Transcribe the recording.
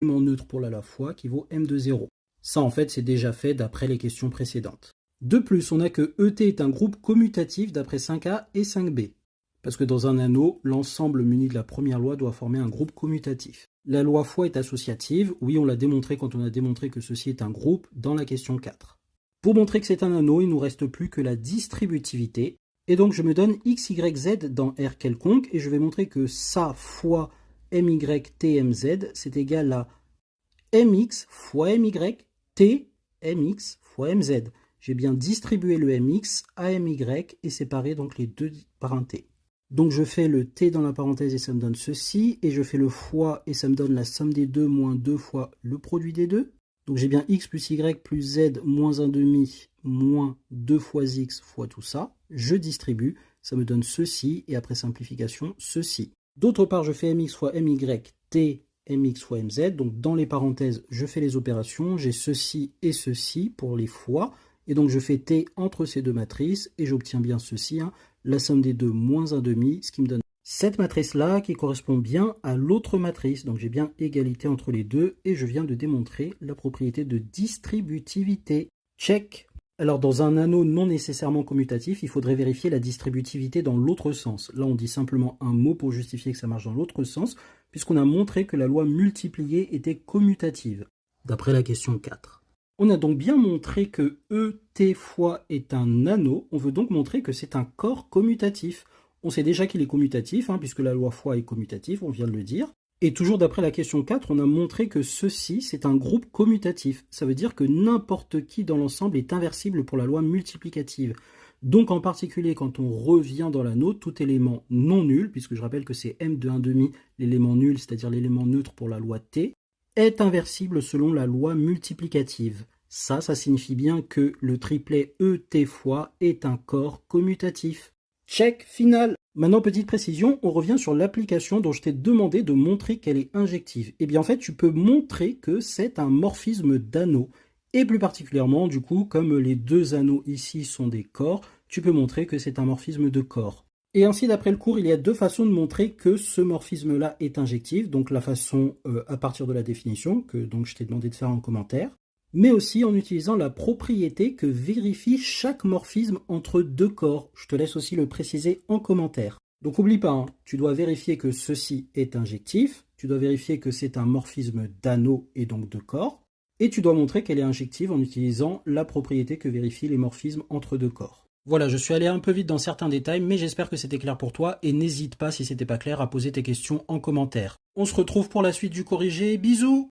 élément neutre pour la loi fois qui vaut m de 0. Ça, en fait, c'est déjà fait d'après les questions précédentes. De plus, on a que ET est un groupe commutatif d'après 5A et 5B. Parce que dans un anneau, l'ensemble muni de la première loi doit former un groupe commutatif. La loi fois est associative. Oui, on l'a démontré quand on a démontré que ceci est un groupe dans la question 4. Pour montrer que c'est un anneau, il ne nous reste plus que la distributivité. Et donc, je me donne x, y, z dans R quelconque. Et je vais montrer que ça fois my, t, mz, c'est égal à mx fois my, t, mx fois mz. J'ai bien distribué le mx à my et séparé donc les deux par un t. Donc je fais le t dans la parenthèse et ça me donne ceci. Et je fais le fois et ça me donne la somme des deux moins 2 fois le produit des deux. Donc j'ai bien x plus y plus z moins 1 demi moins 2 fois x fois tout ça. Je distribue, ça me donne ceci et après simplification, ceci. D'autre part, je fais mx fois my, t, mx fois mz. Donc dans les parenthèses, je fais les opérations. J'ai ceci et ceci pour les fois. Et donc je fais t entre ces deux matrices et j'obtiens bien ceci, hein, la somme des deux moins 1 demi, ce qui me donne cette matrice-là qui correspond bien à l'autre matrice. Donc j'ai bien égalité entre les deux et je viens de démontrer la propriété de distributivité. Check. Alors dans un anneau non nécessairement commutatif, il faudrait vérifier la distributivité dans l'autre sens. Là on dit simplement un mot pour justifier que ça marche dans l'autre sens, puisqu'on a montré que la loi multipliée était commutative, d'après la question 4. On a donc bien montré que ET fois est un anneau, on veut donc montrer que c'est un corps commutatif. On sait déjà qu'il est commutatif, hein, puisque la loi fois est commutative, on vient de le dire. Et toujours d'après la question 4, on a montré que ceci, c'est un groupe commutatif. Ça veut dire que n'importe qui dans l'ensemble est inversible pour la loi multiplicative. Donc en particulier, quand on revient dans l'anneau, tout élément non nul, puisque je rappelle que c'est m de 1,5, l'élément nul, c'est-à-dire l'élément neutre pour la loi t, est inversible selon la loi multiplicative. Ça signifie bien que le triplet ET fois est un corps commutatif. Check final. Maintenant, petite précision, on revient sur l'application dont je t'ai demandé de montrer qu'elle est injective. Et bien en fait, tu peux montrer que c'est un morphisme d'anneaux. Et plus particulièrement, du coup, comme les deux anneaux ici sont des corps, tu peux montrer que c'est un morphisme de corps. Et ainsi, d'après le cours, il y a deux façons de montrer que ce morphisme-là est injectif. Donc la façon à partir de la définition, que donc je t'ai demandé de faire en commentaire, mais aussi en utilisant la propriété que vérifie chaque morphisme entre deux corps. Je te laisse aussi le préciser en commentaire. Donc n'oublie pas, hein, tu dois vérifier que ceci est injectif, tu dois vérifier que c'est un morphisme d'anneau et donc de corps, et tu dois montrer qu'elle est injective en utilisant la propriété que vérifient les morphismes entre deux corps. Voilà, je suis allé un peu vite dans certains détails, mais j'espère que c'était clair pour toi, et n'hésite pas, si c'était pas clair, à poser tes questions en commentaire. On se retrouve pour la suite du corrigé, bisous!